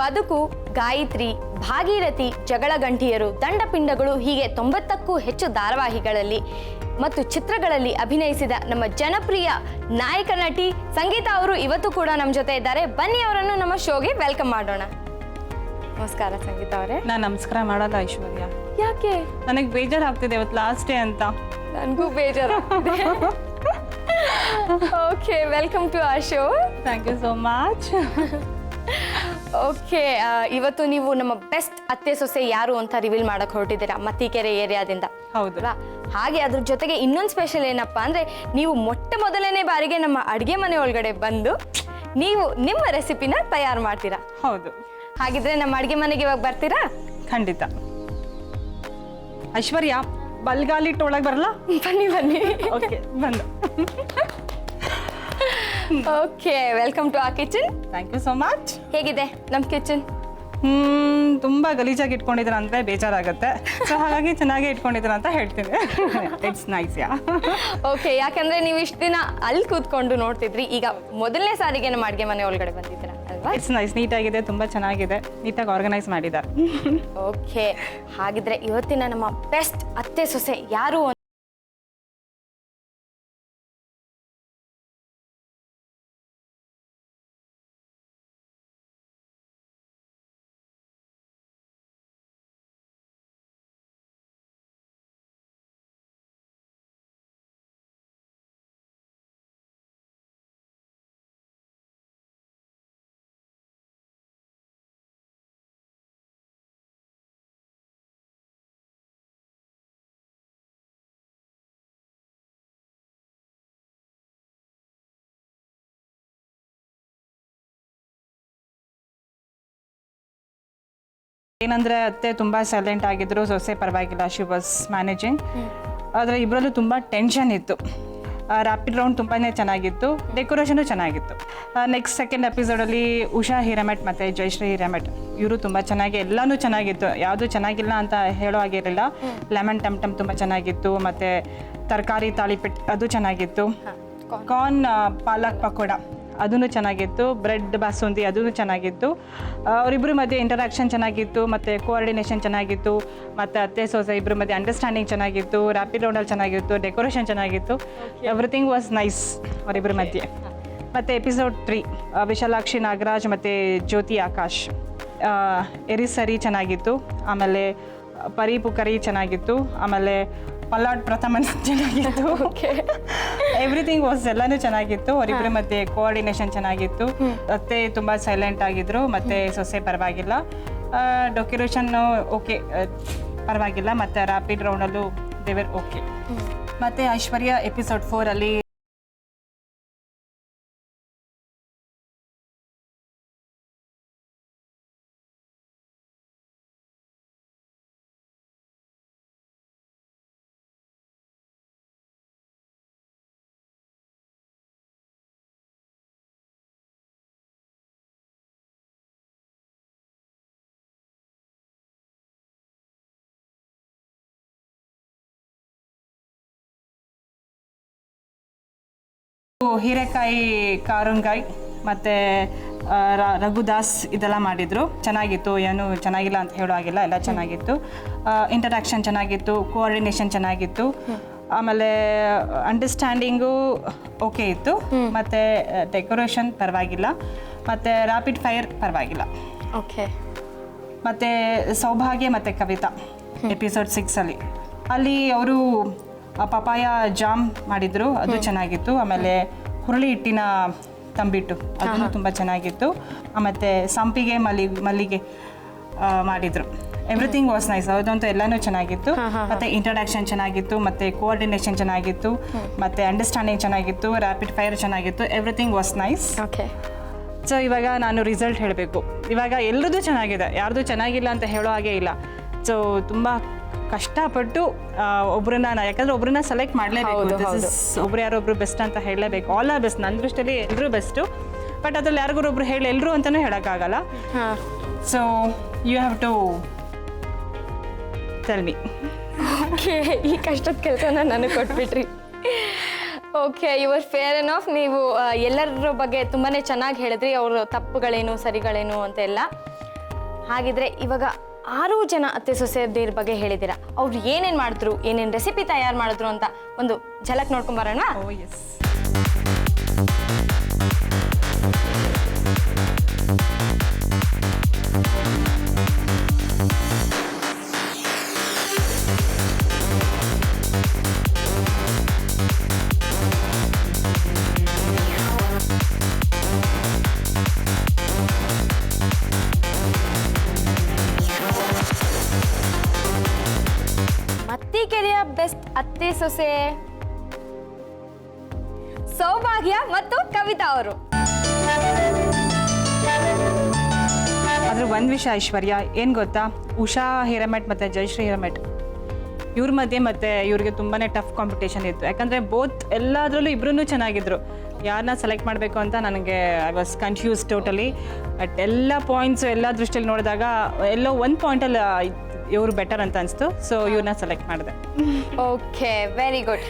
ಬದುಕು, ಗಾಯತ್ರಿ, ಭಾಗೀರಥಿ, ಜಗಳಗಂಟಿಯರು, ದಂಡಪಿಂಡಗಳು ಹೀಗೆ 90ಕ್ಕೂ ಹೆಚ್ಚು ಧಾರಾವಾಹಿಗಳಲ್ಲಿ ಮತ್ತು ಚಿತ್ರಗಳಲ್ಲಿ ಅಭಿನಯಿಸಿದ ನಮ್ಮ ಜನಪ್ರಿಯ ನಾಯಕ ನಟಿ ಸಂಗೀತ ಅವರು ಇವತ್ತು ಕೂಡ ನಮ್ಮ ಜೊತೆ ಇದ್ದಾರೆ. ಬನ್ನಿ ಅವರನ್ನು ನಮ್ಮ ಶೋಗೆ ವೆಲ್ಕಮ್ ಮಾಡೋಣ. ನಮಸ್ಕಾರ ಸಂಗೀತ ಅವರೇ. ನಾನು ನಮಸ್ಕಾರ ಮಾಡಲ್ಲ ಐಶ್ವರ್ಯ. ಯಾಕೆ? ನನಗೆ ಬೇಜಾರಾಗ್ತಿದೆ, ಇವತ್ತು ಲಾಸ್ಟ್ ಡೇ ಅಂತ. ನನಗೂ ಬೇಜಾರು. Okay, welcome to our show. Thank you so much. Okay, ಇವತ್ತು ನೀವು ನಮ್ಮ ಬೆಸ್ಟ್ ಅತ್ತೆ ಸೊಸೆ ಯಾರು ಅಂತ ರಿವೀಲ್ ಮಾಡಕ್ ಹೊರಟಿದ್ದೀರಾ ಮತ್ತಿಕೆರೆ ಏರಿಯಾದಿಂದ. ಹೌದಾ? ಹಾಗೆ ಅದ್ರ ಜೊತೆಗೆ ಇನ್ನೊಂದು ಸ್ಪೆಷಲ್ ಏನಪ್ಪಾ ಅಂದ್ರೆ, ನೀವು ಮೊದಲನೇ ಬಾರಿಗೆ ನಮ್ಮ ಅಡುಗೆ ಮನೆ ಒಳಗಡೆ ಬಂದು ನೀವು ನಿಮ್ಮ ರೆಸಿಪಿನ ತಯಾರು ಮಾಡ್ತೀರಾ. ಹೌದು. ಹಾಗಿದ್ರೆ ನಮ್ಮ ಅಡುಗೆ ಮನೆಗೆ ಇವಾಗ ಬರ್ತೀರಾ? ಖಂಡಿತ. ಐಶ್ವರ್ಯ, ಬಲ್ಗಾಲಿಟ್ಟು ಒಳಗೆ ಬರಲ್ಲ? ಬನ್ನಿ ಬನ್ನಿ. ಓಕೆ, ಬಂದು. ಓಕೆ, ವೆಲ್ಕಮ್ ಟು ಆ kitchen. Thank you so much. ಹೇಗಿದೆ ನಮ್ಮ ಕಿಚನ್? ತುಂಬ ಗಲೀಜಾಗಿ ಇಟ್ಕೊಂಡಿದ್ದೀರ ಅಂದರೆ ಬೇಜಾರಾಗುತ್ತೆ. ಸೊ ಹಾಗಾಗಿ ಚೆನ್ನಾಗಿ ಇಟ್ಕೊಂಡಿದ್ದೀರ ಅಂತ ಹೇಳ್ತೀನಿ. It's nice. ಯಾ. ಓಕೆ, ಯಾಕಂದ್ರೆ ನೀವು ಇಷ್ಟು ದಿನ ಅಲ್ಲಿ ಕೂತ್ಕೊಂಡು ನೋಡ್ತಿದ್ರಿ, ಈಗ ಮೊದಲನೇ ಸಾರಿಗೆ ನಮ್ಮ ಅಡುಗೆ ಮನೆ ಒಳಗಡೆ ಬಂದಿದ್ದೀರಾ ಅಲ್ವಾ? ಇಟ್ಸ್ ನೈಸ್, ನೀಟಾಗಿದೆ, ತುಂಬ ಚೆನ್ನಾಗಿದೆ, ನೀಟಾಗಿ ಆರ್ಗನೈಸ್ ಮಾಡಿದ್ದಾರೆ. ಓಕೆ, ಹಾಗಿದ್ರೆ ಇವತ್ತಿನ ನಮ್ಮ ಬೆಸ್ಟ್ ಅತ್ತೆ ಸೊಸೆ ಯಾರು? ಏನಂದರೆ ಅತ್ತೆ ತುಂಬ ಸೈಲೆಂಟ್ ಆಗಿದ್ರು, ಸೊಸೆ ಪರವಾಗಿಲ್ಲ, ಶಿ ವಾಸ್ ಮ್ಯಾನೇಜಿಂಗ್. ಆದರೆ ಇಬ್ಬರಲ್ಲೂ ತುಂಬ ಟೆನ್ಷನ್ ಇತ್ತು. ರ್ಯಾಪಿಡ್ ರೌಂಡ್ ತುಂಬಾ ಚೆನ್ನಾಗಿತ್ತು, ಡೆಕೋರೇಷನು ಚೆನ್ನಾಗಿತ್ತು. ನೆಕ್ಸ್ಟ್ ಸೆಕೆಂಡ್ ಎಪಿಸೋಡಲ್ಲಿ ಉಷಾ ಹಿರೇಮಠ್ ಮತ್ತು ಜಯಶ್ರೀ ಹಿರೇಮಠ್ ಇವರು ತುಂಬ ಚೆನ್ನಾಗಿ, ಎಲ್ಲನೂ ಚೆನ್ನಾಗಿತ್ತು, ಯಾವುದು ಚೆನ್ನಾಗಿಲ್ಲ ಅಂತ ಹೇಳೋ ಹಾಗಿರಲಿಲ್ಲ. ಲೆಮನ್ ಟಮ್ ಟಮ್ ತುಂಬ ಚೆನ್ನಾಗಿತ್ತು, ಮತ್ತು ತರಕಾರಿ ತಾಳಿಪಿಟ್ ಅದು ಚೆನ್ನಾಗಿತ್ತು, ಕಾರ್ನ್ ಪಾಲಕ್ ಪಕೋಡ ಅದೂ ಚೆನ್ನಾಗಿತ್ತು, ಬ್ರೆಡ್ ಬಾಸುಂದಿ ಅದೂ ಚೆನ್ನಾಗಿತ್ತು. ಅವರಿಬ್ಬರ ಮಧ್ಯೆ ಇಂಟರಾಕ್ಷನ್ ಚೆನ್ನಾಗಿತ್ತು, ಮತ್ತು ಕೋಆರ್ಡಿನೇಷನ್ ಚೆನ್ನಾಗಿತ್ತು, ಮತ್ತು ಅತ್ತೆ ಸೊಸೆ ಇಬ್ಬರ ಮಧ್ಯೆ ಅಂಡರ್ಸ್ಟ್ಯಾಂಡಿಂಗ್ ಚೆನ್ನಾಗಿತ್ತು, ರ್ಯಾಪಿಡ್ ರೌಂಡಲ್ಲಿ ಚೆನ್ನಾಗಿತ್ತು, ಡೆಕೋರೇಷನ್ ಚೆನ್ನಾಗಿತ್ತು, ಎವ್ರಿಥಿಂಗ್ ವಾಸ್ ನೈಸ್ ಅವರಿಬ್ಬರ ಮಧ್ಯೆ. ಮತ್ತು ಎಪಿಸೋಡ್ 3 ವಿಶಾಲಾಕ್ಷಿ ನಾಗರಾಜ್ ಮತ್ತು ಜ್ಯೋತಿ ಆಕಾಶ್, ಎರಿಸರಿ ಚೆನ್ನಾಗಿತ್ತು, ಆಮೇಲೆ ಪರಿ ಪುಕರಿ ಚೆನ್ನಾಗಿತ್ತು, ಆಮೇಲೆ ಪಲ್ಲಾಡ್ ಪ್ರಥಮನ್ ಚೆನ್ನಾಗಿತ್ತು. ಎವ್ರಿಥಿಂಗ್ ವಾಸ್ ಎಲ್ಲನೂ ಚೆನ್ನಾಗಿತ್ತು. ಅವರಿಬ್ಬರ ಮಧ್ಯೆ ಕೋಆರ್ಡಿನೇಷನ್ ಚೆನ್ನಾಗಿತ್ತು. ಅತ್ತೆ ತುಂಬ ಸೈಲೆಂಟ್ ಆಗಿದ್ರು, ಮತ್ತು ಸೊಸೆ ಪರವಾಗಿಲ್ಲ, ಡೆಕೋರೇಷನ್ನು ಓಕೆ ಪರವಾಗಿಲ್ಲ, ಮತ್ತು ರ್ಯಾಪಿಡ್ ರೌಂಡಲ್ಲೂ ದೇವರ್ ಓಕೆ. ಮತ್ತು ಐಶ್ವರ್ಯ ಎಪಿಸೋಡ್ 4 ಹೀರೆಕಾಯಿ ಕಾರಂಗಾಯಿ ಮತ್ತು ರಘುದಾಸ್ ಇದೆಲ್ಲ ಮಾಡಿದರು. ಚೆನ್ನಾಗಿತ್ತು, ಏನು ಚೆನ್ನಾಗಿಲ್ಲ ಅಂತ ಹೇಳೋ ಹಾಗಿಲ್ಲ, ಎಲ್ಲ ಚೆನ್ನಾಗಿತ್ತು. ಇಂಟರಾಕ್ಷನ್ ಚೆನ್ನಾಗಿತ್ತು, ಕೋಆರ್ಡಿನೇಷನ್ ಚೆನ್ನಾಗಿತ್ತು, ಆಮೇಲೆ ಅಂಡರ್ಸ್ಟ್ಯಾಂಡಿಂಗು ಓಕೆ ಇತ್ತು, ಮತ್ತು ಡೆಕೋರೇಷನ್ ಪರವಾಗಿಲ್ಲ, ಮತ್ತು ರ್ಯಾಪಿಡ್ ಫೈರ್ ಪರವಾಗಿಲ್ಲ. ಓಕೆ. ಮತ್ತು ಸೌಭಾಗ್ಯ ಮತ್ತು ಕವಿತಾ ಎಪಿಸೋಡ್ 6 ಅಲ್ಲಿ ಅವರು ಪಪಾಯ ಜಾಮ್ ಮಾಡಿದ್ರು, ಅದು ಚೆನ್ನಾಗಿತ್ತು. ಆಮೇಲೆ ಹುರುಳಿ ಹಿಟ್ಟಿನ ತಂಬಿಟ್ಟು ಅದನ್ನು ತುಂಬ ಚೆನ್ನಾಗಿತ್ತು. ಮತ್ತು ಸಂಪಿಗೆ ಮಲ್ಲಿಗೆ ಮಾಡಿದರು. Everything was nice. ಅದಂತೂ ಎಲ್ಲನೂ ಚೆನ್ನಾಗಿತ್ತು. ಮತ್ತು ಇಂಟ್ರಡಕ್ಷನ್ ಚೆನ್ನಾಗಿತ್ತು, ಮತ್ತು ಕೋಆರ್ಡಿನೇಷನ್ ಚೆನ್ನಾಗಿತ್ತು, ಮತ್ತು ಅಂಡರ್ಸ್ಟ್ಯಾಂಡಿಂಗ್ ಚೆನ್ನಾಗಿತ್ತು, ರ್ಯಾಪಿಡ್ ಫೈರ್ ಚೆನ್ನಾಗಿತ್ತು, everything was nice. Okay. So ಇವಾಗ ನಾನು ರಿಸಲ್ಟ್ ಹೇಳಬೇಕು. ಇವಾಗ ಎಲ್ಲರದ್ದು ಚೆನ್ನಾಗಿದೆ, ಯಾರ್ದು ಚೆನ್ನಾಗಿಲ್ಲ ಅಂತ ಹೇಳೋ ಹಾಗೆ ಇಲ್ಲ. ಸೊ ತುಂಬ ಕಷ್ಟಪಟ್ಟು ಒಬ್ಬರನ್ನ, ಯಾಕಂದರೆ ಒಬ್ಬರನ್ನ ಸೆಲೆಕ್ಟ್ ಮಾಡಲೇಬೇಕು. ಒಬ್ರು ಯಾರೊಬ್ರು ಬೆಸ್ಟ್ ಅಂತ ಹೇಳಲೇಬೇಕು. ಆಲ್ ಆರ್ ಬೆಸ್ಟ್, ನನ್ನ ದೃಷ್ಟಿಯಲ್ಲಿ ಎಲ್ಲರೂ ಬೆಸ್ಟು. ಬಟ್ ಅದ್ರಲ್ಲಿ ಯಾರಿಗೊಬ್ರು ಹೇಳಿ ಎಲ್ಲರೂ ಅಂತಲೂ ಹೇಳೋಕ್ಕಾಗಲ್ಲ. So you have to tell me. Okay, ಈ ಕಷ್ಟದ ಕೆಲಸನ ನನಗೆ ಕೊಟ್ಬಿಟ್ರಿ. Okay, your fair enough. ನೀವು ಎಲ್ಲರ ಬಗ್ಗೆ ತುಂಬಾ ಚೆನ್ನಾಗಿ ಹೇಳಿದ್ರಿ, ಅವ್ರ ತಪ್ಪುಗಳೇನು ಸರಿಗಳೇನು ಅಂತೆಲ್ಲ. ಹಾಗಿದ್ರೆ ಇವಾಗ 6 ಜನ ಅತ್ತೆ ಸೊಸೆಯರ ಬಗ್ಗೆ ಹೇಳಿದ್ದೀರಾ. ಅವ್ರು ಏನೇನು ಮಾಡಿದ್ರು, ಏನೇನು ರೆಸಿಪಿ ತಯಾರು ಮಾಡಿದ್ರು ಅಂತ ಒಂದು ಝಲಕ್ ನೋಡ್ಕೊಂಬರೋಣ. ಓ ಎಸ್. ಮತ್ತಿಕೆರೆಯ ಬೆಸ್ಟ್ ಅತ್ತೆ ಸೊಸೆ ಸೌಭಾಗ್ಯ ಮತ್ತು ಕವಿತಾ ಅವರು. ಆದ್ರೆ ಒಂದು ವಿಷಯ ಐಶ್ವರ್ಯ ಏನು ಗೊತ್ತಾ, ಉಷಾ ಹಿರೇಮಠ್ ಮತ್ತು ಜಯಶ್ರೀ ಹಿರೇಮಠ್ ಇವ್ರ ಮಧ್ಯೆ ಮತ್ತೆ ಇವ್ರಿಗೆ ತುಂಬಾ ಟಫ್ ಕಾಂಪಿಟೇಷನ್ ಇತ್ತು. ಯಾಕಂದರೆ ಬೋತ್ ಎಲ್ಲದರಲ್ಲೂ ಇಬ್ಬರೂ ಚೆನ್ನಾಗಿದ್ರು. ಯಾರನ್ನ ಸೆಲೆಕ್ಟ್ ಮಾಡಬೇಕು ಅಂತ ನನಗೆ I was confuse totally. But ಎಲ್ಲ ಪಾಯಿಂಟ್ಸು ಎಲ್ಲ ದೃಷ್ಟಿಯಲ್ಲಿ ನೋಡಿದಾಗ ಎಲ್ಲೋ ಒಂದು ಪಾಯಿಂಟಲ್ಲಿ ಇವರು ಬೆಟರ್ ಅಂತ ಅನಿಸ್ತು. ಸೊ ಇವ್ರನ್ನ ಸೆಲೆಕ್ಟ್ ಮಾಡಿದೆ. Okay, very good.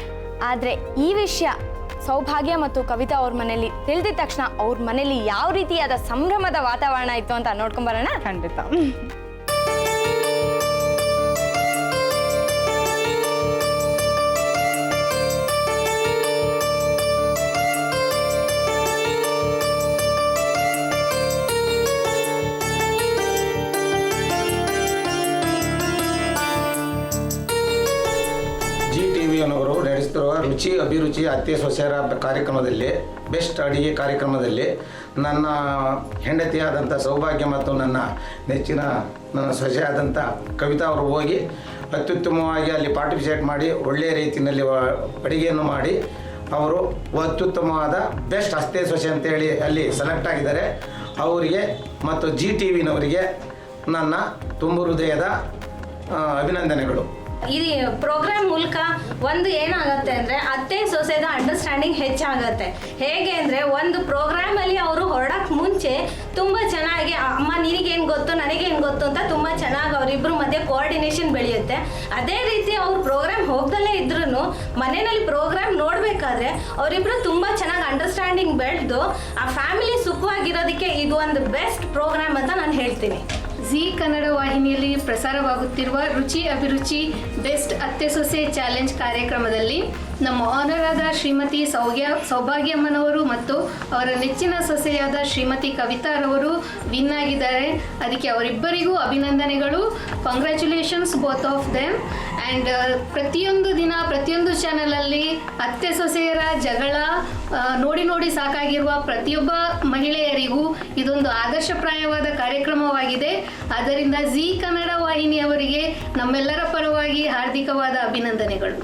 ಆದರೆ ಈ ವಿಷಯ ಸೌಭಾಗ್ಯ ಮತ್ತು ಕವಿತಾ ಅವ್ರ ಮನೇಲಿ ತಿಳಿದ ತಕ್ಷಣ ಅವ್ರ ಮನೇಲಿ ಯಾವ ರೀತಿಯಾದ ಸಂಭ್ರಮದ ವಾತಾವರಣ ಇತ್ತು ಅಂತ ನೋಡ್ಕೊಂಬರೋಣ. ಖಂಡಿತ. ಅವರು ನಡೆಸುತ್ತಿರುವ ರುಚಿ ಅಭಿರುಚಿ ಅತ್ತೆ ಸೊಸೆಯರ ಕಾರ್ಯಕ್ರಮದಲ್ಲಿ, ಬೆಸ್ಟ್ ಅಡಿಗೆ ಕಾರ್ಯಕ್ರಮದಲ್ಲಿ ನನ್ನ ಹೆಂಡತಿಯಾದಂಥ ಸೌಭಾಗ್ಯ ಮತ್ತು ನನ್ನ ನೆಚ್ಚಿನ ನನ್ನ ಸೊಸೆಯಾದಂಥ ಕವಿತಾ ಅವರು ಹೋಗಿ ಅತ್ಯುತ್ತಮವಾಗಿ ಅಲ್ಲಿ ಪಾರ್ಟಿಸಿಪೇಟ್ ಮಾಡಿ ಒಳ್ಳೆಯ ರೀತಿಯಲ್ಲಿ ಅಡುಗೆಯನ್ನು ಮಾಡಿ ಅವರು ಅತ್ಯುತ್ತಮವಾದ ಬೆಸ್ಟ್ ಅತ್ತೆ ಸೊಸೆ ಅಂತೇಳಿ ಅಲ್ಲಿ ಸೆಲೆಕ್ಟ್ ಆಗಿದ್ದಾರೆ. ಅವರಿಗೆ ಮತ್ತು GTVನವರಿಗೆ ನನ್ನ ತುಂಬು ಹೃದಯದ ಅಭಿನಂದನೆಗಳು. ಈ ಪ್ರೋಗ್ರಾಮ್ ಮೂಲಕ ಒಂದು ಏನಾಗುತ್ತೆ ಅಂದರೆ ಅತ್ತೆ ಸೊಸೆದ ಅಂಡರ್ಸ್ಟ್ಯಾಂಡಿಂಗ್ ಹೆಚ್ಚಾಗತ್ತೆ. ಹೇಗೆ ಅಂದರೆ ಒಂದು ಪ್ರೋಗ್ರಾಮಲ್ಲಿ ಅವರು ಹೊರಡಕ್ಕೆ ಮುಂಚೆ ತುಂಬ ಚೆನ್ನಾಗಿ ಅಮ್ಮ ನಿನಗೇನು ಗೊತ್ತು ನನಗೇನು ಗೊತ್ತು ಅಂತ ತುಂಬ ಚೆನ್ನಾಗಿ ಅವರಿಬ್ಬರು ಮಧ್ಯೆ ಕೋಆರ್ಡಿನೇಷನ್ ಬೆಳೆಯುತ್ತೆ. ಅದೇ ರೀತಿ ಅವ್ರು ಪ್ರೋಗ್ರಾಮ್ ಹೋಗ್ದಲ್ಲೇ ಇದ್ರೂ ಮನೆಯಲ್ಲಿ ಪ್ರೋಗ್ರಾಮ್ ನೋಡಬೇಕಾದ್ರೆ ಅವರಿಬ್ಬರು ತುಂಬ ಚೆನ್ನಾಗಿ ಅಂಡರ್ಸ್ಟ್ಯಾಂಡಿಂಗ್ ಬೆಳೆದು ಆ ಫ್ಯಾಮಿಲಿ ಸುಖವಾಗಿರೋದಕ್ಕೆ ಇದು ಒಂದು ಬೆಸ್ಟ್ ಪ್ರೋಗ್ರಾಮ್ ಅಂತ ನಾನು ಹೇಳ್ತೀನಿ. ಜೀ ಕನ್ನಡ ವಾಹಿನಿಯಲ್ಲಿ ಪ್ರಸಾರವಾಗುತ್ತಿರುವ ರುಚಿ ಅಭಿರುಚಿ ಬೆಸ್ಟ್ ಅತ್ತೆ ಸೊಸೆ ಚಾಲೆಂಜ್ ಕಾರ್ಯಕ್ರಮದಲ್ಲಿ ನಮ್ಮ ಆನರ್ ಆದ ಶ್ರೀಮತಿ ಸೌಭಾಗ್ಯಮ್ಮನವರು ಮತ್ತು ಅವರ ನೆಚ್ಚಿನ ಸೊಸೆಯಾದ ಶ್ರೀಮತಿ ಕವಿತಾರವರು ವಿನ್ ಆಗಿದ್ದಾರೆ. ಅದಕ್ಕೆ ಅವರಿಬ್ಬರಿಗೂ ಅಭಿನಂದನೆಗಳು. Congratulations both of them. And ಪ್ರತಿಯೊಂದು ದಿನ ಪ್ರತಿಯೊಂದು ಚಾನಲಲ್ಲಿ ಅತ್ತೆ ಸೊಸೆಯರ ಜಗಳ ನೋಡಿ ನೋಡಿ ಸಾಕಾಗಿರುವ ಪ್ರತಿಯೊಬ್ಬ ಮಹಿಳೆಯರಿಗೂ ಇದೊಂದು ಆದರ್ಶಪ್ರಾಯವಾದ ಕಾರ್ಯಕ್ರಮವಾಗಿದೆ. ಆದ್ದರಿಂದ ಜೀ ಕನ್ನಡ ವಾಹಿನಿಯವರಿಗೆ ನಮ್ಮೆಲ್ಲರ ಪರವಾಗಿ ಹಾರ್ದಿಕವಾದ ಅಭಿನಂದನೆಗಳು.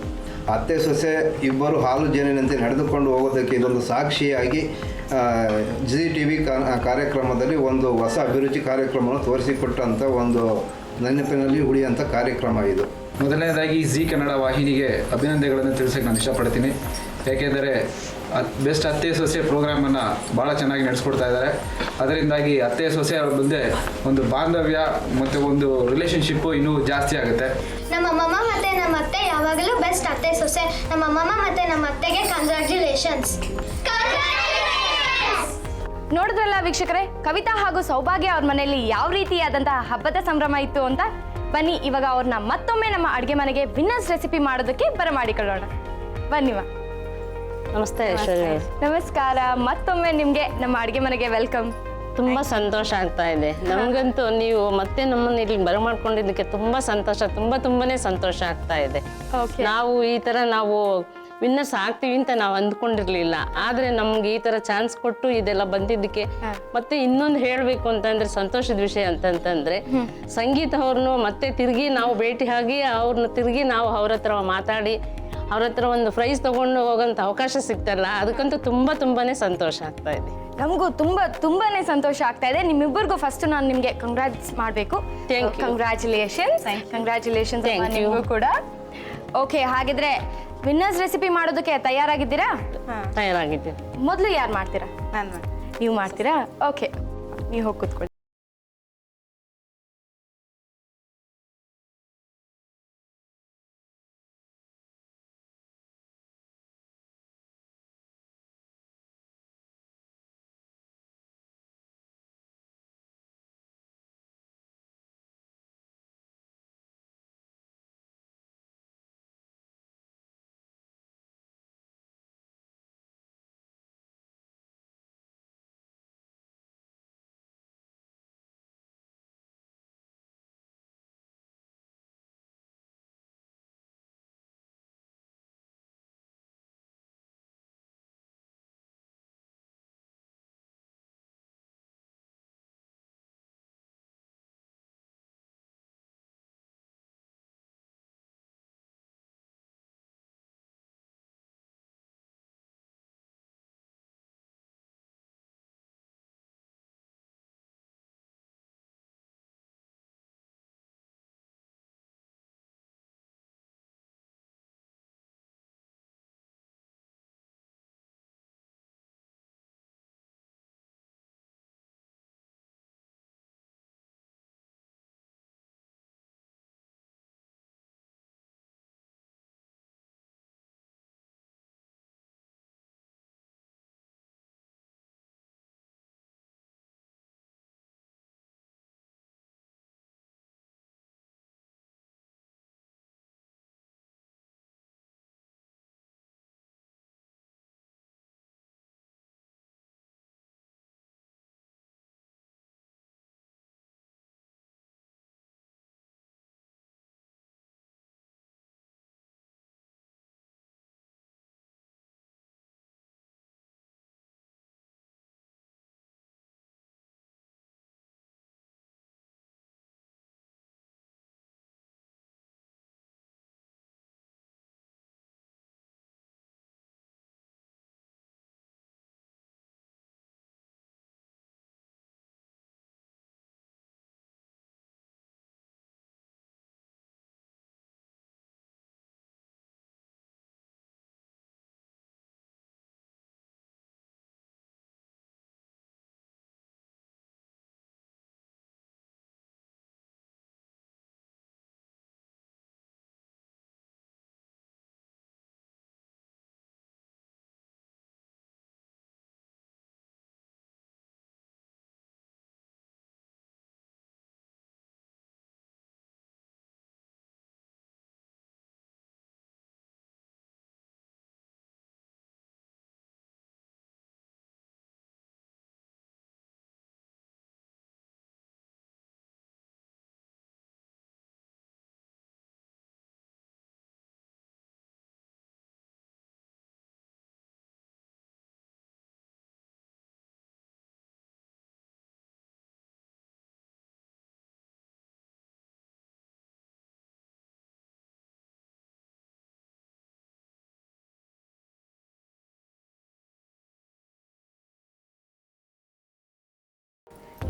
ಅತ್ತೆ ಸೊಸೆ ಇಬ್ಬರು ಹಾಲು ಜೇನಿನಂತೆ ನಡೆದುಕೊಂಡು ಹೋಗೋದಕ್ಕೆ ಇದೊಂದು ಸಾಕ್ಷಿಯಾಗಿ GTV ಕಾರ್ಯಕ್ರಮದಲ್ಲಿ ಒಂದು ಹೊಸ ಅಭಿರುಚಿ ಕಾರ್ಯಕ್ರಮವನ್ನು ತೋರಿಸಿಕೊಟ್ಟಂಥ ಒಂದು ನೆನಪಿನಲ್ಲಿ ಉಳಿಯುವಂಥ ಕಾರ್ಯಕ್ರಮ ಇದು. ಮೊದಲನೇದಾಗಿ ಜೀ ಕನ್ನಡ ವಾಹಿನಿಗೆ ಅಭಿನಂದನೆಗಳನ್ನು ತಿಳಿಸೋಕೆ ನಾನು ಇಷ್ಟಪಡ್ತೀನಿ. ಏಕೆಂದರೆ ಬೆಸ್ಟ್ ಅತ್ತೆ ಸೊಸೆ ಪ್ರೋಗ್ರಾಮನ್ನು ಭಾಳ ಚೆನ್ನಾಗಿ ನಡೆಸ್ಕೊಡ್ತಾ ಇದ್ದಾರೆ. ಅದರಿಂದಾಗಿ ಅತ್ತೆ ಸೊಸೆಯರ ಮುಂದೆ ಒಂದು ಬಾಂಧವ್ಯ ಮತ್ತು ಒಂದು ರಿಲೇಷನ್ಶಿಪ್ಪು ಇನ್ನೂ ಜಾಸ್ತಿ ಆಗುತ್ತೆ. ನಮ್ಮ ಮಮ್ಮ ಮತ್ತು ನಮ್ಮ ಅತ್ತೆ ಯಾವಾಗಲೂ ಬೆಸ್ಟ್ ಅತ್ತೆ ಸೊಸೆ. ನಮ್ಮ ಮಮ್ಮ ಮತ್ತು ನಮ್ಮ ಅತ್ತೆಗೆ ಕಂಗ್ರ್ಯಾಚುಲೇಷನ್ಸ್. ನೋಡಿದ್ರಲ್ಲ ವೀಕ್ಷಕರೇ, ಕವಿತಾ ಹಾಗೂ ಸೌಭಾಗ್ಯ ಅವ್ರ ಮನೆಯಲ್ಲಿ ಯಾವ ರೀತಿಯಾದಂತಹ ಹಬ್ಬದ ಸಂಭ್ರಮ ಇತ್ತು ಅಂತ. ಬನ್ನಿ ಇವಾಗ ಅವ್ರನ್ನ ಮತ್ತೊಮ್ಮೆ ನಮ್ಮ ಅಡುಗೆ ಮನೆಗೆ ವಿನ್ನರ್ಸ್ ರೆಸಿಪಿ ಮಾಡೋದಕ್ಕೆ ಬರಮಾಡಿಕೊಳ್ಳೋಣ. ಬನ್ನಿವಾ. ನಮಸ್ತೆ ಐಶ್ವರ್ಯ. ನಮಸ್ಕಾರ. ಮತ್ತೊಮ್ಮೆ ನಿಮಗೆ ನಮ್ಮ ಅಡುಗೆ ಮನೆಗೆ ವೆಲ್ಕಮ್. ತುಂಬ ಸಂತೋಷ ಆಗ್ತಾ ಇದೆ ನಮಗಂತೂ. ನೀವು ಮತ್ತೆ ನಮ್ಮನ್ನು ಇಲ್ಲಿ ಬರಮಾಡ್ಕೊಂಡಿದ್ದಕ್ಕೆ ತುಂಬ ಸಂತೋಷ, ತುಂಬನೇ ಸಂತೋಷ ಆಗ್ತಾ ಇದೆ. ನಾವು ಈ ಥರ ನಾವು ವಿನ್ನರ್ಸ್ ಆಗ್ತೀವಿ ಅಂತ ನಾವು ಅಂದ್ಕೊಂಡಿರ್ಲಿಲ್ಲ. ಆದರೆ ನಮ್ಗೆ ಈ ಥರ ಚಾನ್ಸ್ ಕೊಟ್ಟು ಇದೆಲ್ಲ ಬಂದಿದ್ದಕ್ಕೆ ಮತ್ತೆ ಇನ್ನೊಂದು ಹೇಳಬೇಕು ಅಂತಂದ್ರೆ ಸಂತೋಷದ ವಿಷಯ ಅಂತಂತಂದ್ರೆ ಸಂಗೀತ ಅವ್ರನ್ನು ಮತ್ತೆ ತಿರುಗಿ ನಾವು ಭೇಟಿಯಾಗಿ ಅವ್ರನ್ನ ತಿರುಗಿ ನಾವು ಅವ್ರ ಹತ್ರ ಮಾತಾಡಿ ಅವ್ರ ಹತ್ರ ಒಂದು ಪ್ರೈಸ್ ತಗೊಂಡು ಹೋಗೋಂಥ ಅವಕಾಶ ಸಿಗ್ತಲ್ಲ, ಅದಕ್ಕಂತೂ ತುಂಬನೇ ಸಂತೋಷ ಆಗ್ತಾ ಇದೆ. ನಮಗೂ ತುಂಬಾನೇ ಸಂತೋಷ ಆಗ್ತಾ ಇದೆ. ನಿಮ್ಮಿಬ್ಬರಿಗೂ ಫಸ್ಟ್ ನಾನು ನಿಮಗೆ ಕಂಗ್ರಾಟ್ಸ್ ಮಾಡಬೇಕು. ಕಂಗ್ರ್ಯಾಚುಲೇಷನ್ಸ್. ನಿಮಗೂ ಕೂಡ. ಓಕೆ, ಹಾಗಿದ್ರೆ ವಿನ್ನರ್ಸ್ ರೆಸಿಪಿ ಮಾಡೋದಕ್ಕೆ ತಯಾರಾಗಿದ್ದೀರಾ? ತಯಾರಾಗಿದ್ದೀನಿ. ಮೊದಲು ಯಾರು ಮಾಡ್ತೀರಾ? ನೀವು ಮಾಡ್ತೀರಾ? ಓಕೆ, ನೀವು ಹೋಗಿ ಕೂತ್ಕೊಳ್ಳಿ.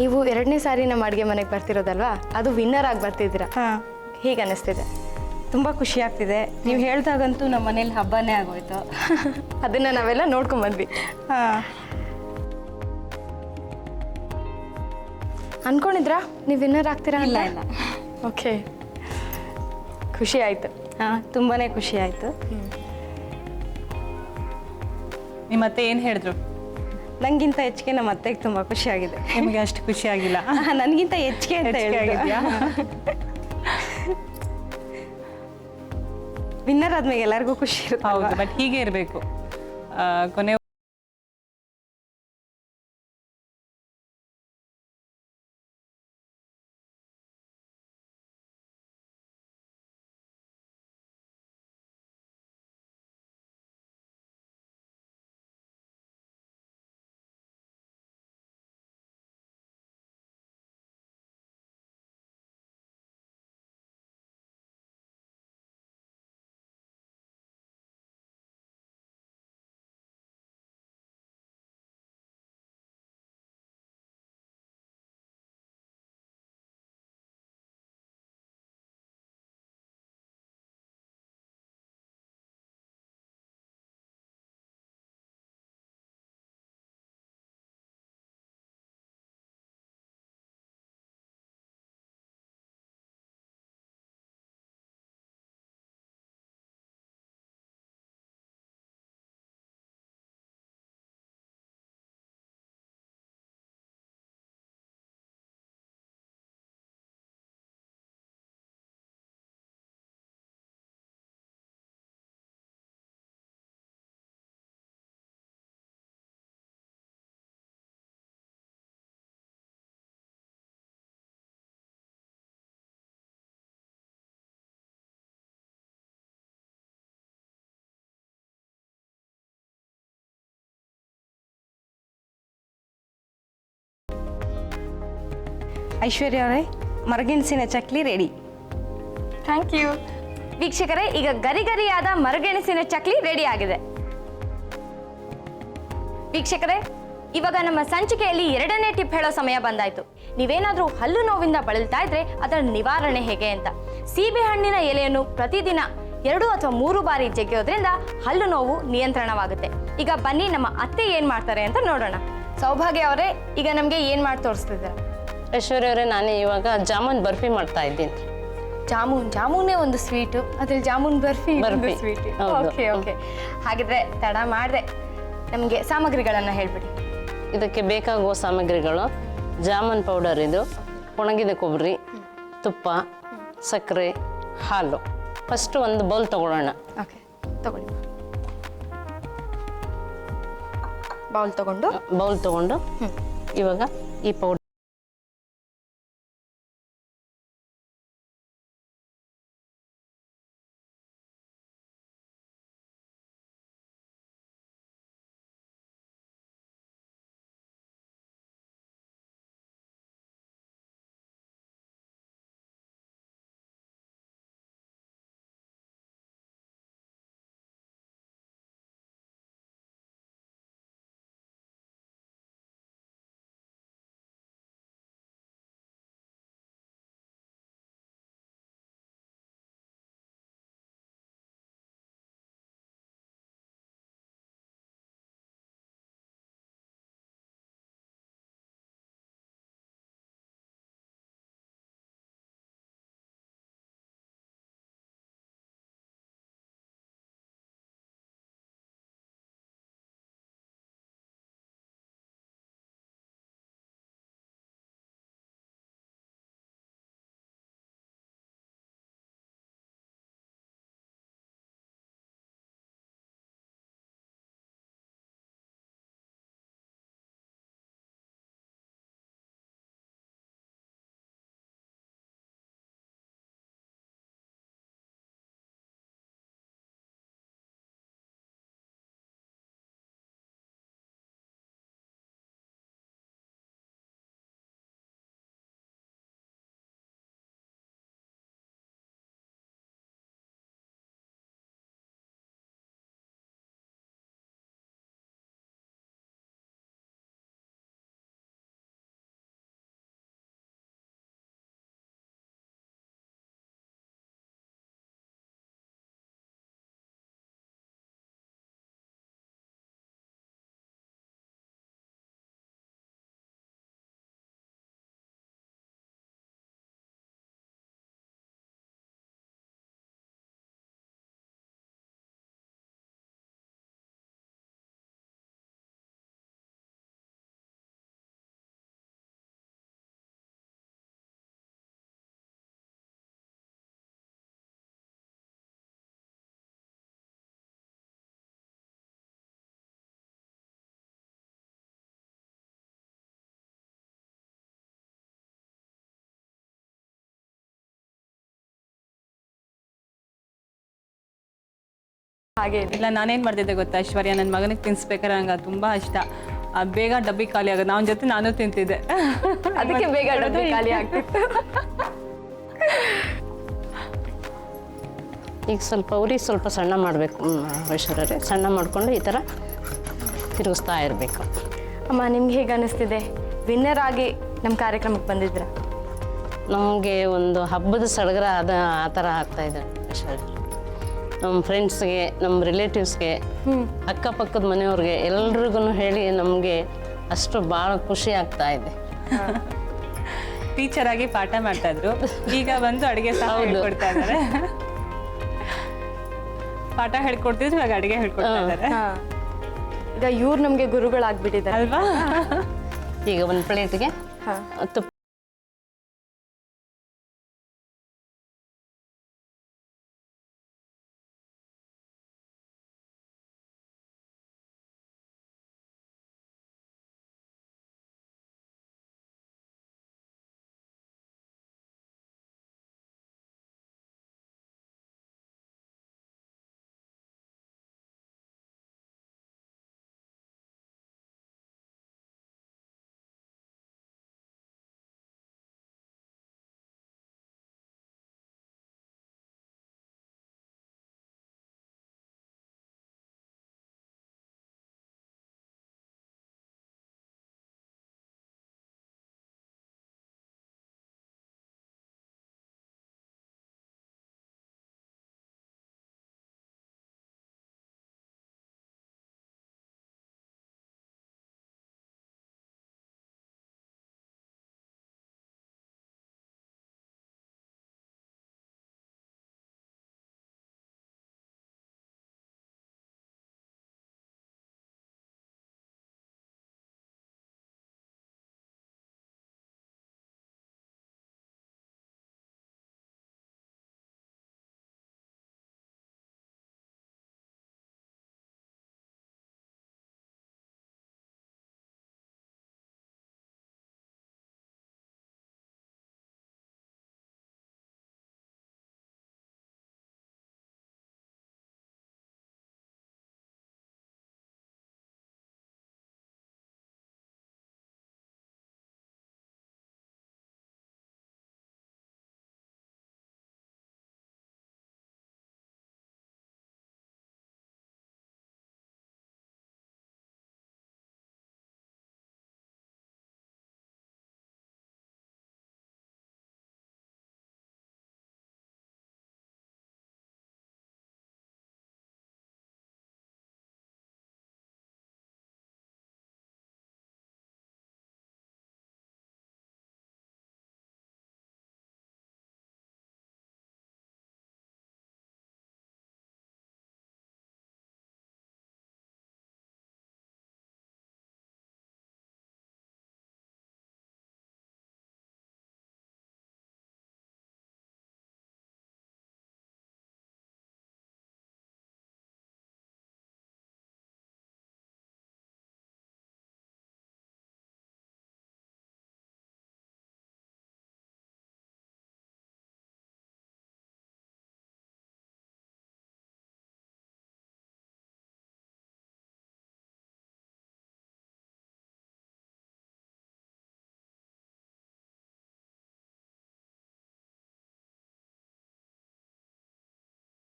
ನೀವು 2ನೇ ಸಾರಿ ನಮ್ಮ ಅಡುಗೆ ಮನೆಗೆ ಬರ್ತಿರೋದಲ್ವಾ, ಅದು ವಿನ್ನರ್ ಆಗಿ ಬರ್ತಿದ್ದೀರಾ. ಹಾಂ, ಹೇಗೆ ಅನ್ನಿಸ್ತಿದೆ? ತುಂಬ ಖುಷಿ ಆಗ್ತಿದೆ. ನೀವು ಹೇಳ್ದಾಗಂತೂ ನಮ್ಮ ಮನೇಲಿ ಹಬ್ಬನೇ ಆಗೋಯ್ತು. ಅದನ್ನು ನಾವೆಲ್ಲ ನೋಡ್ಕೊಂಬಂದ್ವಿ. ಹಾಂ, ಅನ್ಕೊಂಡಿದ್ರಾ ನೀವು ವಿನ್ನರ್ ಆಗ್ತೀರಾ? ಇಲ್ಲ ಇಲ್ಲ. ಓಕೆ, ಖುಷಿ ಆಯಿತು. ಹಾಂ, ತುಂಬಾ ಖುಷಿ ಆಯಿತು. ನಿಮ್ಮ ಅತ್ತೆ ಏನು ಹೇಳಿದ್ರು? ನನಗಿಂತ ಹೆಚ್ಚಿಗೆ ನಮ್ಮ ಅತ್ತೆಗೆ ತುಂಬ ಖುಷಿಯಾಗಿದೆ. ನಿಮಗೆ ಅಷ್ಟು ಖುಷಿ ಆಗಿಲ್ಲ? ನನಗಿಂತ ಹೆಚ್ಚಿಗೆ ಅಂತ ಹೆಚ್ಚಿಗೆ ಆಗಿದೆಯಾ? ವಿನ್ನರ್ ಆದ್ಮೇಲೆ ಎಲ್ಲರಿಗೂ ಖುಷಿ ಇರುತ್ತೆ. ಹೌದು, ಬಟ್ ಹೀಗೆ ಇರಬೇಕು. ಕೊನೆ ಐಶ್ವರ್ಯ ಅವರೇ, ಮರಗೆಣಸಿನ ಚಕ್ಲಿ ರೆಡಿ. Thank you. ವೀಕ್ಷಕರೇ, ಈಗ ಗರಿಗರಿಯಾದ ಮರಗೆಣಸಿನ ಚಕ್ಲಿ ರೆಡಿ ಆಗಿದೆ. ವೀಕ್ಷಕರೇ, ಇವಾಗ ನಮ್ಮ ಸಂಚಿಕೆಯಲ್ಲಿ 2ನೇ ಟಿಪ್ ಹೇಳೋ ಸಮಯ ಬಂದಾಯ್ತು. ನೀವೇನಾದರೂ ಹಲ್ಲು ನೋವಿಂದ ಬಳಲ್ತಾ ಇದ್ರೆ ಅದರ ನಿವಾರಣೆ ಹೇಗೆ ಅಂತ. ಸೀಬೆ ಹಣ್ಣಿನ ಎಲೆಯನ್ನು ಪ್ರತಿದಿನ 2 ಅಥವಾ 3 ಬಾರಿ ಜಗ್ಗೋದ್ರಿಂದ ಹಲ್ಲು ನೋವು ನಿಯಂತ್ರಣವಾಗುತ್ತೆ. ಈಗ ಬನ್ನಿ ನಮ್ಮ ಅತ್ತೆ ಏನು ಮಾಡ್ತಾರೆ ಅಂತ ನೋಡೋಣ. ಸೌಭಾಗ್ಯ ಅವರೇ, ಈಗ ನಮಗೆ ಏನು ಮಾಡಿ ತೋರಿಸ್ತಿದ್ದಾರೆ? ಐಶ್ವರ್ಯ ಅವರೇ, ನಾನು ಇವಾಗ ಜಾಮೂನ್ ಬರ್ಫಿ ಮಾಡ್ತಾ ಇದ್ದೀನಿ. ಜಾಮೂನೇ ಒಂದು ಸ್ವೀಟು, ಅದ್ರಲ್ಲಿ ಜಾಮೂನ್ ಬರ್ಫಿ ಸ್ವೀಟ್. ಹೌದು. ಓಕೆ ಓಕೆ, ಹಾಗಿದ್ರೆ ತಡ ಮಾಡದೆ ನಮಗೆ ಸಾಮಗ್ರಿಗಳನ್ನು ಹೇಳ್ಬಿಡಿ. ಇದಕ್ಕೆ ಬೇಕಾಗುವ ಸಾಮಗ್ರಿಗಳು: ಜಾಮೂನ್ ಪೌಡರ್, ಇದು ಒಣಗಿದ ಕೊಬ್ಬರಿ, ತುಪ್ಪ, ಸಕ್ಕರೆ, ಹಾಲು. ಫಸ್ಟ್ ಒಂದು ಬೌಲ್ ತಗೊಳ್ಳೋಣ. ಓಕೆ, ತಗೊಳ್ಳಿ. ಬೌಲ್ ತಗೊಂಡು ಇವಾಗ ಈ ಪೌಡರ್ ಹಾಗೆ ಇಲ್ಲ ನಾನೇನು ಮಾಡ್ತಿದ್ದೆ ಗೊತ್ತಾ ಐಶ್ವರ್ಯ, ನನ್ನ ಮಗನಿಗೆ ತಿನ್ಸ್ಬೇಕಾದ್ರೆ ನಂಗೆ ಅದು ತುಂಬ ಇಷ್ಟ. ಬೇಗ ಡಬ್ಬಿ ಖಾಲಿ ಆಗೋದು, ಅವನ ಜೊತೆ ನಾನು ತಿಂತಿದ್ದೆ. ಅದಕ್ಕೆ ಬೇಗ ಡಬ್ಬಿ ಖಾಲಿ ಆಗ್ತಿತ್ತು. ಈಗ ಸ್ವಲ್ಪ ಉರಿ ಸ್ವಲ್ಪ ಸಣ್ಣ ಮಾಡಬೇಕು ಐಶ್ವರ್ಯರೇ, ಸಣ್ಣ ಮಾಡಿಕೊಂಡು ಈ ಥರ ತಿರುಗಿಸ್ತಾ ಇರಬೇಕು. ಅಮ್ಮ ನಿಮ್ಗೆ ಹೇಗೆ ಅನ್ನಿಸ್ತಿದೆ ವಿನ್ನರ್ ಆಗಿ ನಮ್ಮ ಕಾರ್ಯಕ್ರಮಕ್ಕೆ ಬಂದಿದ್ರ? ನಮಗೆ ಒಂದು ಹಬ್ಬದ ಸಡಗರ ಆ ಥರ ಆಗ್ತಾಯಿದೆ ಐಶ್ವರ್ಯ. ನಮ್ಮ ಫ್ರೆಂಡ್ಸ್ಗೆ, ನಮ್ಮ ರಿಲೇಟಿವ್ಸ್ಗೆ, ಅಕ್ಕಪಕ್ಕದ ಮನೆಯವ್ರಿಗೆ ಎಲ್ರಿಗೂ ಹೇಳಿ ನಮಗೆ ಅಷ್ಟು ಭಾಳ ಖುಷಿ ಆಗ್ತಾ ಇದೆ. ಟೀಚರ್ ಆಗಿ ಪಾಠ ಮಾಡ್ತಾ ಇದ್ರು, ಈಗ ಬಂದು ಅಡುಗೆ ಸಹ ಹೇಳ್ಕೊಡ್ತಾ ಇದ್ದಾರೆ. ಪಾಠ ಹೇಳ್ಕೊಡ್ತಿದ್ರು, ಇವಾಗ ಅಡುಗೆ ಹೇಳ್ಕೊಡ್ತಾ ಇದ್ದಾರೆ. ಈಗ ಇವ್ರು ನಮಗೆ ಗುರುಗಳಾಗ್ಬಿಟ್ಟಿದ್ದಾರೆ ಅಲ್ವಾ? ಈಗ ಒಂದು ಪ್ಲೇಟ್ಗೆ ತುಪ್ಪ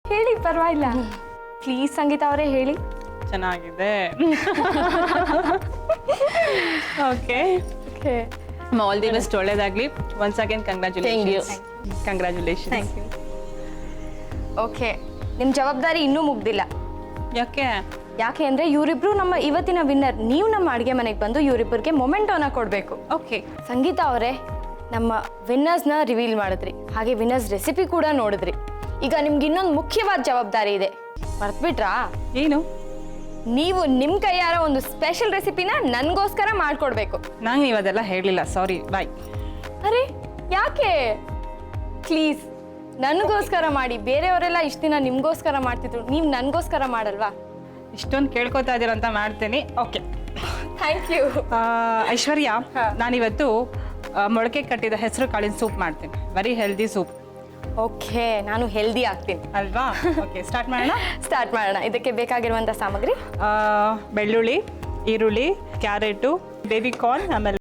ಹೇಳಿ, ಪರವಾಗಿಲ್ಲ. ಪ್ಲೀಸ್ ಸಂಗೀತ ಅವರೇ ಹೇಳಿ. ಚೆನ್ನಾಗಿದೆ. ಓಕೆ, ಆಲ್ ದಿ ಬೆಸ್ಟ್, ಒಳ್ಳೇದಾಗ್ಲಿ. Once again congratulations. ಓಕೆ, ನಿಮ್ಮ ಜವಾಬ್ದಾರಿ ಇನ್ನೂ ಮುಗ್ದಿಲ್ಲ. ಯಾಕೆ ಅಂದರೆ ಇವರಿಬ್ರು ನಮ್ಮ ಇವತ್ತಿನ ವಿನ್ನರ್. ನೀವು ನಮ್ಮ ಅಡುಗೆ ಮನೆಗೆ ಬಂದು ಇವರಿಬ್ಬರಿಗೆ ಮೊಮೆಂಟೋನ ಕೊಡಬೇಕು. ಓಕೆ ಸಂಗೀತ ಅವರೇ, ನಮ್ಮ ವಿನ್ನರ್ಸ್ನ ರಿವೀಲ್ ಮಾಡಿದ್ರಿ, ಹಾಗೆ ವಿನ್ನರ್ಸ್ ರೆಸಿಪಿ ಕೂಡ ನೋಡಿದ್ರಿ. ಈಗ ನಿಮ್ಗೆ ಇನ್ನೊಂದು ಮುಖ್ಯವಾದ ಜವಾಬ್ದಾರಿ ಇದೆ. ಮರ್ತ್ಬಿಟ್ರಾ? ಏನು? ನೀವು ನಿಮ್ಮ ಕೈಯಾರ ಒಂದು ಸ್ಪೆಷಲ್ ರೆಸಿಪಿನ ನನಗೋಸ್ಕರ ಮಾಡಿಕೊಡ್ಬೇಕು. ನಂಗೆ ನೀವು ಅದೆಲ್ಲ ಹೇಳಲಿಲ್ಲ, ಸಾರಿ, ಬಾಯ್. ಅರೆ ಯಾಕೆ? ಪ್ಲೀಸ್ ನನಗೋಸ್ಕರ ಮಾಡಿ. ಬೇರೆಯವರೆಲ್ಲ ಇಷ್ಟು ದಿನ ನಿಮಗೋಸ್ಕರ ಮಾಡ್ತಿದ್ರು, ನೀವು ನನಗೋಸ್ಕರ ಮಾಡಲ್ವಾ? ಇಷ್ಟೊಂದು ಕೇಳ್ಕೊತಾ ಇದ್ದೀರಂತ ಮಾಡ್ತೀನಿ. Okay, thank you. ಐಶ್ವರ್ಯ, ನಾನಿವತ್ತು ಮೊಳಕೆ ಕಟ್ಟಿದ ಹೆಸರು ಕಾಳಿನ ಸೂಪ್ ಮಾಡ್ತೀನಿ. Very healthy soup. ಓಕೆ, ನಾನು ಹೆಲ್ದಿ ಆಗ್ತೀನಿ. ಅಲ್ವಾ? ಓಕೆ, ಸ್ಟಾರ್ಟ್ ಮಾಡೋಣ. ಸ್ಟಾರ್ಟ್ ಮಾಡೋಣ. ಇದಕ್ಕೆ ಬೇಕಾಗಿರುವಂಥ ಸಾಮಗ್ರಿ: ಬೆಳ್ಳುಳ್ಳಿ, ಈರುಳ್ಳಿ, ಕ್ಯಾರೆಟು, ಬೇಬಿ ಕಾರ್ನ್, ಆಮೇಲೆ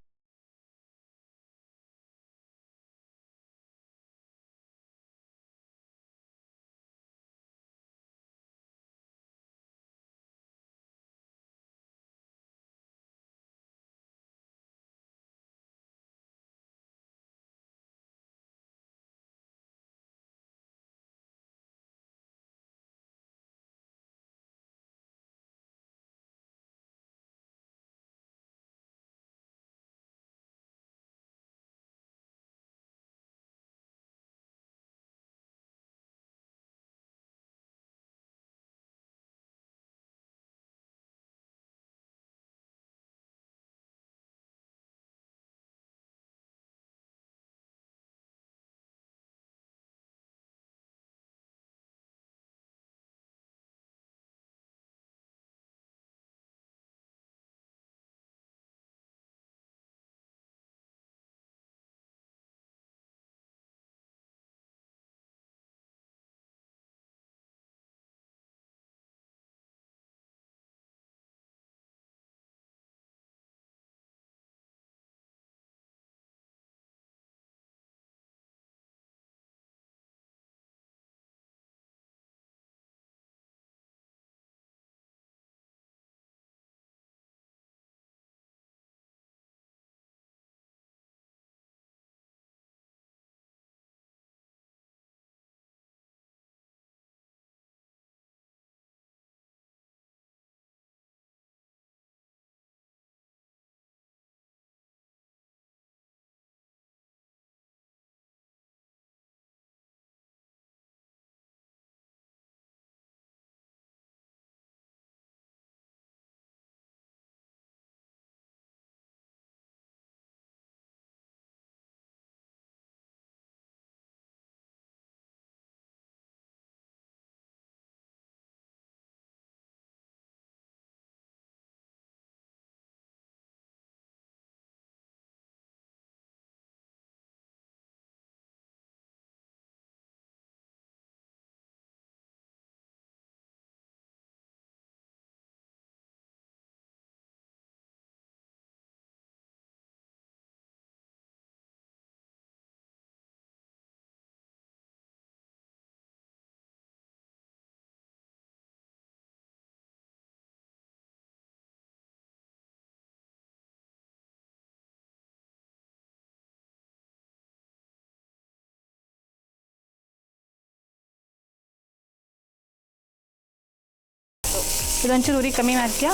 ಇದೊಂಚೂರು ಉರಿ ಕಮ್ಮಿ ಮಾಡ್ತೀಯಾ?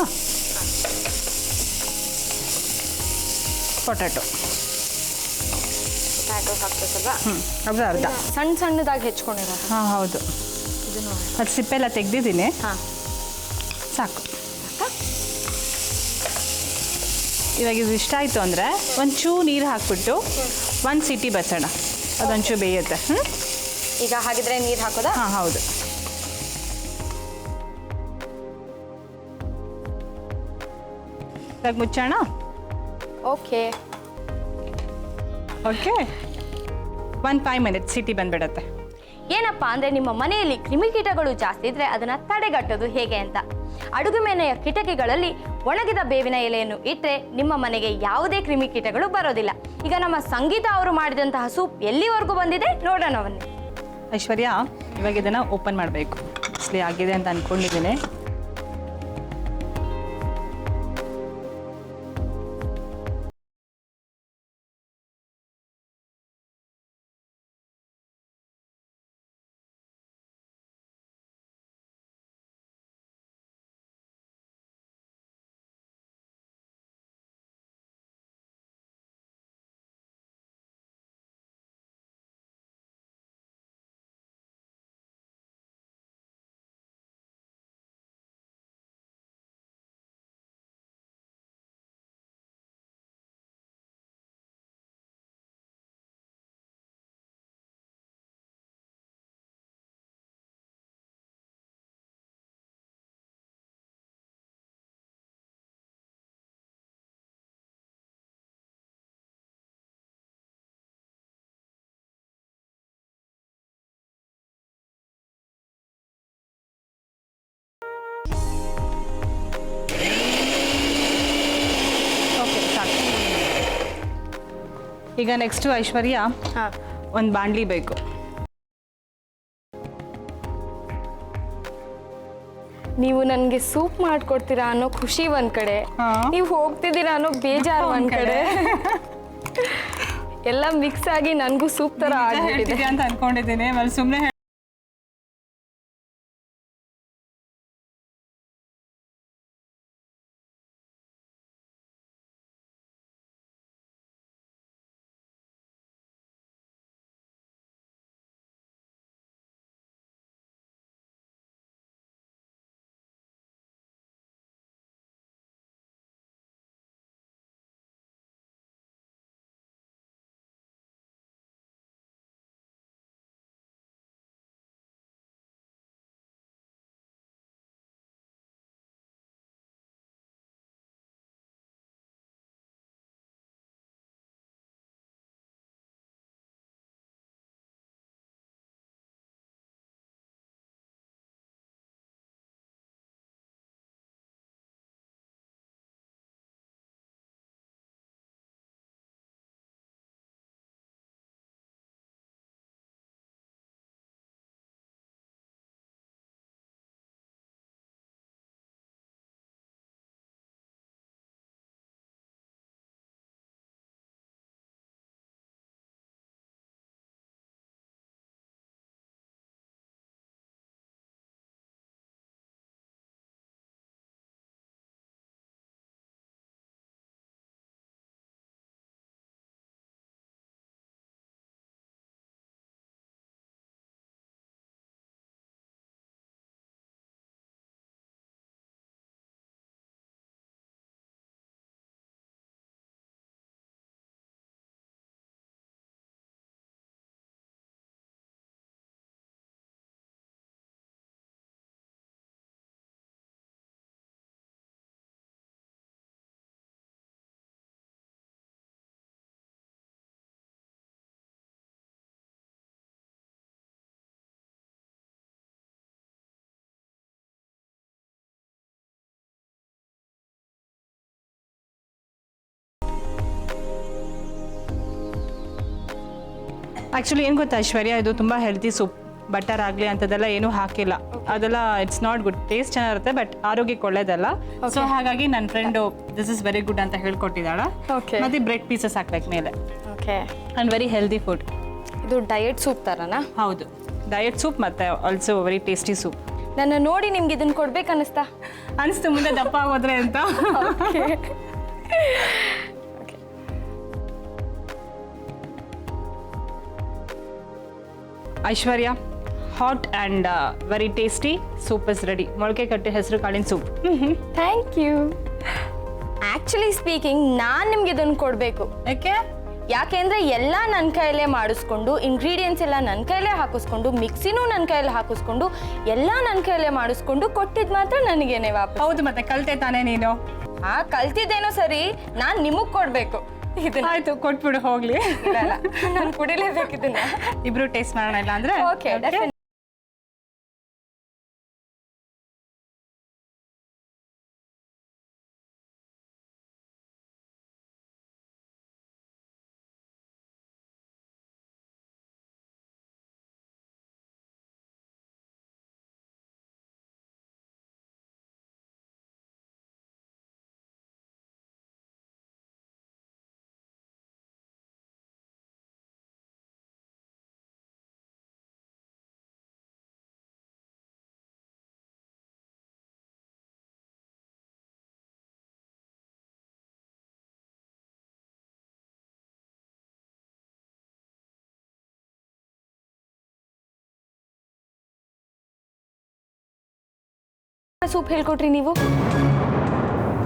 ಪೊಟ್ಯಾಟೊ ಹಾಕ್ಬೇಕಲ್ವಾ? ಅದು ಅರ್ಧ ಸಣ್ಣ ಸಣ್ಣದಾಗಿ ಹೆಚ್ಕೊಂಡಿರೋದು. ಹಾಂ, ಹೌದು. ಇದನ್ನು ಅದು ಸಿಪ್ಪೆಲ್ಲ ತೆಗ್ದಿದ್ದೀನಿ. ಹಾಂ, ಸಾಕು. ಇವಾಗ ಇದು ಇಷ್ಟ ಆಯಿತು ಅಂದರೆ ಒಂಚೂರು ನೀರು ಹಾಕ್ಬಿಟ್ಟು ಒಂದು ಸೀಟಿ ಬಚ್ಚೋಣ, ಅದೊಂಚೂರು ಬೇಯುತ್ತೆ. ಈಗ ಹಾಗಿದ್ರೆ ನೀರು ಹಾಕೋದಾ? ಹಾಂ, ಹೌದು. ಇವಾಗ ಮುಚ್ಚೋಣ. ಓಕೆ ಓಕೆ, 5 ಮಿನಿಟ್ಸ್ ಸಿಟಿ ಬಂದ್ಬಿಡತ್ತೆ. ಏನಪ್ಪ ಅಂದರೆ ನಿಮ್ಮ ಮನೆಯಲ್ಲಿ ಕ್ರಿಮಿಕೀಟಗಳು ಜಾಸ್ತಿ ಇದ್ದರೆ ಅದನ್ನು ತಡೆಗಟ್ಟೋದು ಹೇಗೆ ಅಂತ. ಅಡುಗೆ ಮನೆಯ ಕಿಟಕಿಗಳಲ್ಲಿ ಒಣಗಿದ ಬೇವಿನ ಎಲೆಯನ್ನು ಇಟ್ಟರೆ ನಿಮ್ಮ ಮನೆಗೆ ಯಾವುದೇ ಕ್ರಿಮಿಕೀಟಗಳು ಬರೋದಿಲ್ಲ. ಈಗ ನಮ್ಮ ಸಂಗೀತ ಅವರು ಮಾಡಿದಂತಹ ಸೂಪ್ ಎಲ್ಲಿವರೆಗೂ ಬಂದಿದೆ ನೋಡೋಣ ಬನ್ನಿ. ಐಶ್ವರ್ಯ, ಇವಾಗ ಇದನ್ನು ಓಪನ್ ಮಾಡಬೇಕು. ಇಸ್ಲಿ ಆಗಿದೆ ಅಂತ ಅಂದ್ಕೊಂಡಿದ್ದೀನಿ. ಈಗ ನೆಕ್ಸ್ಟು ಐಶ್ವರ್ಯ ಹಾಂ ಒಂದು ಬಾಣಲಿ ಬೇಕು. ನೀವು ನನಗೆ ಸೂಪ್ ಮಾಡ್ಕೊಡ್ತೀರಾ ಅನ್ನೋ ಖುಷಿ ಒಂದ್ ಕಡೆ, ಹಾ. ನೀವು ಹೋಗ್ತಿದ್ದೀರಾ ಅನ್ನೋ ಬೇಜಾರು ಒಂದ್ ಕಡೆ, ಎಲ್ಲ ಮಿಕ್ಸ್ ಆಗಿ ನನಗೂ ಸೂಪ್ ತರ ಆಗ್ಬಿಟ್ಟಿದೆ ಹೇಳ್ತಿದ್ಯಾ ಅಂತ ಅನ್ಕೊಂಡಿದ್ದೀನಿ. ಆಮೇಲೆ ಸುಮ್ಮನೆ ಆ್ಯಕ್ಚುಲಿ ಏನು ಗೊತ್ತಾ ಐಶ್ವರ್ಯ, ಇದು ತುಂಬ ಹೆಲ್ತಿ ಸೂಪ್. ಬಟರ್ ಆಗಲಿ ಅಂಥದ್ದೆಲ್ಲ ಏನೂ ಹಾಕಿಲ್ಲ. ಅದೆಲ್ಲ ಇಟ್ಸ್ ನಾಟ್ ಗುಡ್. ಟೇಸ್ಟ್ ಚೆನ್ನಾಗಿರುತ್ತೆ ಬಟ್ ಆರೋಗ್ಯಕ್ಕೆ ಒಳ್ಳೇದಲ್ಲ. ಸೊ ಹಾಗಾಗಿ ನನ್ನ friend this is very good ಅಂತ ಹೇಳ್ಕೊಟ್ಟಿದ್ದಾಳೆ. ಮತ್ತೆ ಬ್ರೆಡ್ ಪೀಸಸ್ ಹಾಕ್ಬೇಕು ಮೇಲೆ. Okay, and very healthy food. ಇದು ಡಯಟ್ ಸೂಪ್ ತರನಾ? ಹೌದು, ಡಯಟ್ ಸೂಪ್ ಮತ್ತು ಆಲ್ಸೋ ವೆರಿ ಟೇಸ್ಟಿ ಸೂಪ್. ನನ್ನ ನೋಡಿ ನಿಮ್ಗೆ ಇದನ್ನು ಕೊಡ್ಬೇಕು ಅನ್ನಿಸ್ತಾ? ಅನಿಸ್ತು ಮುಂದೆ ದಪ್ಪ ಆಗೋದ್ರೆ ಅಂತ. Aishwarya, hot and very tasty soup is ready. ಮೊಳಕೆ ಕಟ್ಟಿ ಹೆಸರು ಕಾಳಿನ soup. Thank you. Actually speaking, ನಾನು ನಿಮ್ಗೆ ಇದನ್ನು ಕೊಡಬೇಕು. ಯಾಕೆಂದರೆ ಎಲ್ಲ ನನ್ನ ಕೈಯಲ್ಲೇ ಮಾಡಿಸ್ಕೊಂಡು, ಇಂಗ್ರೀಡಿಯೆಂಟ್ಸ್ ಎಲ್ಲ ನನ್ನ ಕೈಯಲ್ಲೇ ಹಾಕಿಸ್ಕೊಂಡು, ಮಿಕ್ಸಿನೂ ನನ್ನ ಕೈಯಲ್ಲಿ ಹಾಕಿಸ್ಕೊಂಡು, ಎಲ್ಲ ನನ್ನ ಕೈಯಲ್ಲೇ ಮಾಡಿಸ್ಕೊಂಡು ಕೊಟ್ಟಿದ್ದು ಮಾತ್ರ ನನಗೇನೆ ವಾಪಸ್. ಹೌದು, ಮತ್ತೆ ಕಲ್ತೆ ತಾನೇ ನೀನು? ಕಲ್ತಿದ್ದೇನೋ ಸರಿ, ನಾನು ನಿಮಗೆ ಕೊಡಬೇಕು. ಆಯ್ತು, ಕೊಟ್ಬಿಡು ಹೋಗ್ಲಿ. ನಾನು ಕುಡಿಲೇಬೇಕು ಇದನ್ನ. ಇಬ್ರು ಟೇಸ್ಟ್ ಮಾಡೋಣ, ಇಲ್ಲ ಅಂದ್ರೆ ಓಕೆ. ಸೂಪ್ ಹೇಳ್ಕೊಟ್ರಿ ನೀವು?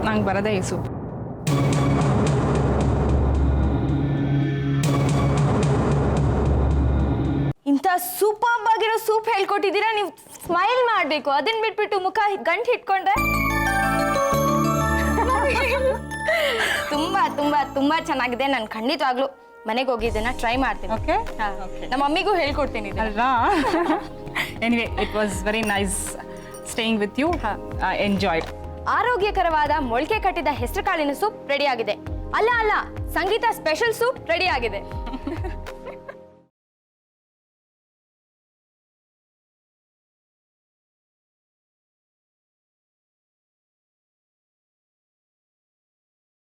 ನಂಗೆ ಬರೋದೇ ಈ ಸೂಪ್. ಇಂಥ ಸೂಪರ್ ಆಗಿರೋ ಸೂಪ್ ಹೇಳ್ಕೊಟ್ಟಿದ್ದೀರಾ. ನೀವು ಸ್ಮೈಲ್ ಮಾಡಬೇಕು, ಅದನ್ನ ಬಿಟ್ಬಿಟ್ಟು ಮುಖ ಗಂಟು ಹಿಡ್ಕೊಂಡ್ರೆ. ತುಂಬಾ ತುಂಬಾ ತುಂಬಾ ಚೆನ್ನಾಗಿದೆ. ನಾನು ಖಂಡಿತವಾಗ್ಲೂ ಮನೆಗೆ ಹೋಗಿದ್ದನ್ನ ಟ್ರೈ ಮಾಡ್ತೀನಿ. ಓಕೆ, ನಮ್ಮ ಮಮ್ಮಿಗೂ ಹೇಳ್ಕೊಡ್ತೀನಿ ಅಲ್ವಾ? Anyway, it was very nice staying with you. Enjoyed. ಆರೋಗ್ಯಕರವಾದ ಮೊಳಕೆ ಕಟ್ಟಿದ ಹೆಸರು ಕಾಳಿನ ಸೂಪ್ ರೆಡಿ ಆಗಿದೆ. ಅಲ್ಲ ಸಂಗೀತ ಸ್ಪೆಷಲ್ ಸೂಪ್ ರೆಡಿ ಆಗಿದೆ.